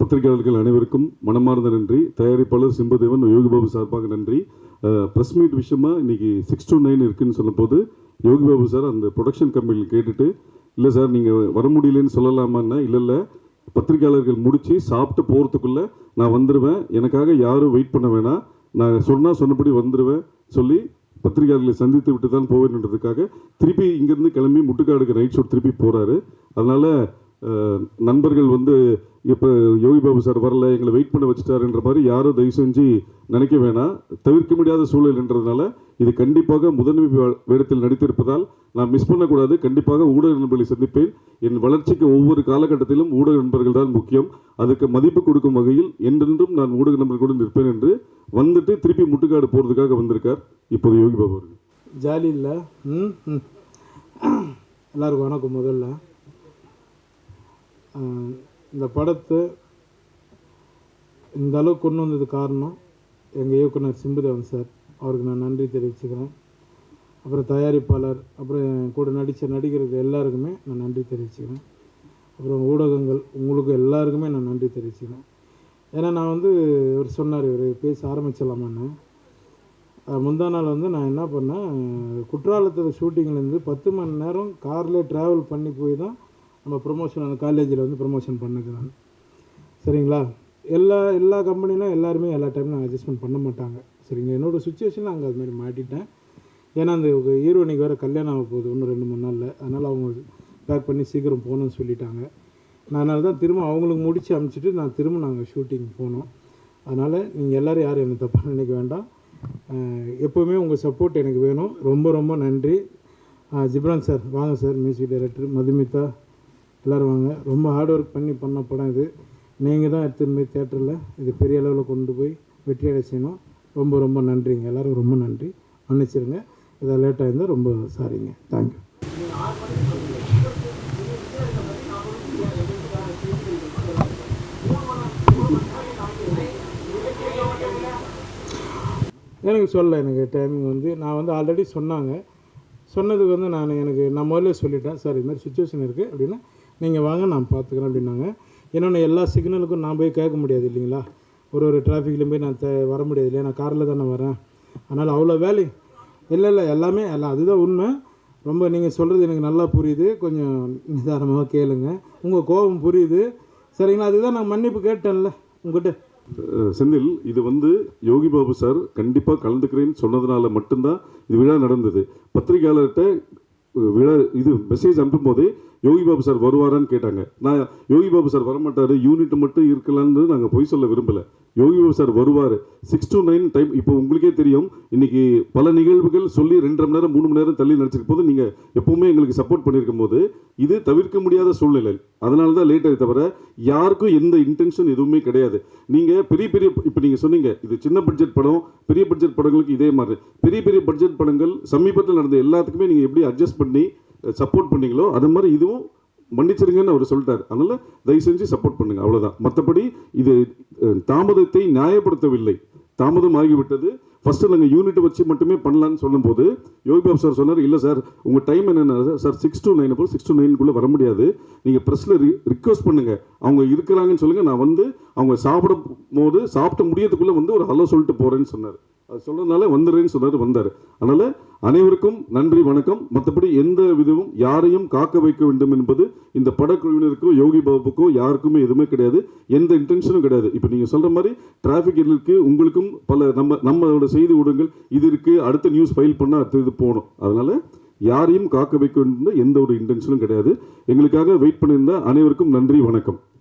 பத்திரிகையாளர்கள் அனைவருக்கும் மனமார்ந்த நன்றி. தயாரிப்பாளர் சிம்பதேவன், யோகி பாபு சார்பாக நன்றி. ப்ரெஸ் மீட் விஷயமா இன்னைக்கு 6 to 9 இருக்குன்னு சொல்லும்போது யோகி பாபு சார் அந்த ப்ரொடக்ஷன் கம்பெனியில் கேட்டுட்டு, இல்லை சார் நீங்கள் வர முடியலன்னு சொல்லலாமான்னா, இல்லை பத்திரிகையாளர்கள் முடித்து சாப்பிட்டு போகிறதுக்குள்ளே நான் வந்துடுவேன், எனக்காக யாரும் வெயிட் பண்ண வேணாம், நான் சொன்னபடி வந்துடுவேன் சொல்லி பத்திரிகையாளர்களை சந்தித்து விட்டு தான் போவேன்றதுக்காக திருப்பி இங்கேருந்து கிளம்பி முட்டுக்காடுக்கு நைட் ஷூட் திருப்பி போகிறாரு. அதனால் நண்பர்கள் இப்போ யோகி பாபு சார் வரல, எங்களை வெயிட் பண்ண வச்சுட்டாருன்ற மாதிரி யாரும் தயவு செஞ்சு நினைக்க வேணாம். தவிர்க்க முடியாத சூழல்ன்றதுனால இது கண்டிப்பாக முதன்மை வேடத்தில் நடித்திருப்பதால் நான் மிஸ் பண்ணக்கூடாது. கண்டிப்பாக ஊடக நண்பர்களை சந்திப்பேன். என் வளர்ச்சிக்கு ஒவ்வொரு காலகட்டத்திலும் ஊடக நண்பர்கள் தான் முக்கியம். அதுக்கு மதிப்பு கொடுக்கும் வகையில் என்றென்றும் நான் ஊடக நண்பர்களுடன் நிற்பேன் என்று வந்துட்டு திருப்பி முட்டுக்காடு போகிறதுக்காக வந்திருக்கார் இப்போது யோகி பாபு அவர்கள். ஜாலி இல்லை. எல்லாருக்கும் வணக்கம். முதல்ல இந்த படத்தை இந்த அளவுக்கு கொண்டு வந்தது காரணம் எங்கள் இயக்குனர் சிம்புதேவன் சார், அவருக்கு நான் நன்றி தெரிவிச்சுக்கிறேன். அப்புறம் தயாரிப்பாளர், அப்புறம் என் கூட நடித்த நடிகர்கள் எல்லாருக்குமே நான் நன்றி தெரிவிச்சுக்கிறேன். அப்புறம் ஊடகங்கள் உங்களுக்கு எல்லாருக்குமே நான் நன்றி தெரிவிச்சுக்கிறேன். ஏன்னா நான் இவர் சொன்னார், இவர் பேச ஆரம்பிச்சிடலாமான்னு. முந்தா நாள் நான் என்ன பண்ணேன், குற்றாலத்தில் ஷூட்டிங்லேருந்து 10 மணி நேரம் காரில் ட்ராவல் பண்ணி போய் தான் நம்ம ப்ரொமோஷன் அந்த காலேஜில் ப்ரொமோஷன் பண்ணிக்கிறாங்க. சரிங்களா? எல்லா கம்பெனிலும் எல்லாருமே எல்லா டைம்லையும் அட்ஜஸ்ட்மெண்ட் பண்ண மாட்டாங்க. சரிங்களா? என்னோடய சுச்சுவேஷனில் அங்கே அதுமாரி மாட்டிட்டேன். ஏன்னா அந்த ஹீரோனிக்கு வேறு கல்யாணம் ஆக போகுது இன்னும் 2-3 நாளில். அதனால் அவங்க பேக் பண்ணி சீக்கிரம் போகணும்னு சொல்லிட்டாங்க. நான் அதனால தான் திரும்ப அவங்களுக்கு முடித்து அனுப்பிச்சிட்டு நான் திரும்ப நாங்கள் ஷூட்டிங் போனோம். அதனால் நீங்கள் எல்லோரும் யாரும் எனக்கு தப்பாக நினைக்க வேண்டாம். எப்போவுமே உங்கள் சப்போர்ட் எனக்கு வேணும். ரொம்ப ரொம்ப நன்றி. ஜிப்ரான் சார் வாங்க சார், மியூசிக் டைரக்டர், மதுமிதா எல்லோரும் வாங்க. ரொம்ப ஹார்ட் ஒர்க் பண்ண படம் இது. நீங்கள் தான் எடுத்துன்னு போய் தேட்டரில் இது பெரிய அளவில் கொண்டு போய் வெற்றியடை செய்யணும். ரொம்ப ரொம்ப நன்றிங்க. எல்லோரும் ரொம்ப நன்றி. மன்னிச்சிருங்க இதை லேட்டாக இருந்தால் ரொம்ப சாரிங்க. தேங்க்யூ. எனக்கு சொல்ல எனக்கு டைமிங் நான் ஆல்ரெடி சொன்னதுக்கு நான் முதல்ல சொல்லிட்டேன், சார் இதுமாதிரி சுச்சுவேஷன் இருக்குது அப்படின்னா நீங்கள் வாங்க நான் பார்த்துக்கிறேன் அப்படின்னாங்க. இன்னொன்று எல்லா சிக்னலுக்கும் நான் போய் கேட்க முடியாது இல்லைங்களா, ஒரு டிராஃபிக்லேயும் போய் நான் வர முடியாது இல்லையா, நான் காரில் தானே வரேன். அதனால் அவ்வளோ வேலை இல்லை எல்லாமே எல்லாம் அதுதான் உண்மை. ரொம்ப நீங்கள் சொல்கிறது எனக்கு நல்லா புரியுது. கொஞ்சம் நிதானமாக கேளுங்க. உங்கள் கோபம் புரியுது. சரிங்களா? அதுதான் நான் மன்னிப்பு கேட்டேன்ல உங்கள்கிட்ட. செந்தில், இது யோகி பாபு சார் கண்டிப்பாக கலந்துக்கிறேன்னு சொன்னதுனால மட்டும்தான் இது விழா நடந்தது. பத்திரிகையாளர்கிட்ட விழா மெசேஜ் அனுப்பும் போதே யோகி பாபு சார் வருவாரான்னு கேட்டாங்க. நான் யோகி பாபு சார் வரமாட்டார், யூனிட் மட்டும் இருக்கலான்னு நாங்கள் பொய் சொல்ல விரும்பலை. யோகி பாபு சார் வருவார். 6 to 9 டைம். இப்போ உங்களுக்கே தெரியும், இன்றைக்கி பல நிகழ்வுகள் சொல்லி 2.5 மணி நேரம் 3 மணி நேரம் தள்ளி நடிச்சிருக்கும் போது நீங்கள் எப்போவுமே எங்களுக்கு சப்போர்ட் பண்ணியிருக்கும் போது இது தவிர்க்க முடியாத சூழ்நிலை. அதனால தான் லேட் ஆகி, தவிர யாருக்கும் எந்த இன்டென்ஷன் எதுவுமே கிடையாது. நீங்கள் பெரிய இப்போ நீங்கள் சொன்னீங்க இது சின்ன பட்ஜெட் படம், பெரிய பட்ஜெட் படங்களுக்கு இதே மாதிரி பெரிய பட்ஜெட் படங்கள் சமீபத்தில் நடந்த எல்லாத்துக்குமே நீங்கள் எப்படி அட்ஜஸ்ட் பண்ணி சப்போர்ட் பண்ணீங்களோ அது மாதிரி இதுவும் மன்னிச்சிருங்கன்னு அவர் சொல்லிட்டார். அதனால் தயவு செஞ்சு சப்போர்ட் பண்ணுங்கள், அவ்வளோதான். மற்றபடி இது தாமதத்தை நியாயப்படுத்தவில்லை. தாமதம் ஆகிவிட்டது. ஃபஸ்ட்டு நாங்கள் யூனிட் வச்சு மட்டுமே பண்ணலான்னு சொல்லும்போது யோகி பாபு சார் சொன்னார், இல்லை சார் உங்கள் டைம் என்னென்ன சார் 6 to 9 6 to 9 வர முடியாது, நீங்கள் ப்ரெஸ்ஸில் ரிக்வஸ்ட் பண்ணுங்கள், அவங்க இருக்கிறாங்கன்னு சொல்லுங்கள், நான் அவங்க சாப்பிட்டு முடியறதுக்குள்ளே ஒரு ஹலோ சொல்லிட்டு போகிறேன்னு சொன்னார். அது சொன்னதுனால வந்துடுறேன்னு சொன்னார், வந்தார். அதனால் அனைவருக்கும் நன்றி, வணக்கம். மற்றபடி எந்த விதமும் யாரையும் காக்க வைக்க வேண்டும் என்பது இந்த படக்குழுவினருக்கோ யோகி பாபுக்கோ யாருக்குமே எதுவுமே கிடையாது. எந்த இன்டென்ஷனும் கிடையாது. இப்போ நீங்கள் சொல்கிற மாதிரி டிராஃபிக் இருக்குது, உங்களுக்கும் பல நம்மளோட செய்தி ஊடகங்கள் இது இருக்குது, அடுத்த நியூஸ் ஃபைல் பண்ணால் அடுத்த இது போகணும். அதனால் யாரையும் காக்க வைக்க வேண்டும் எந்த ஒரு இன்டென்ஷனும் கிடையாது. எங்களுக்காக வெயிட் பண்ணியிருந்தால் அனைவருக்கும் நன்றி, வணக்கம்.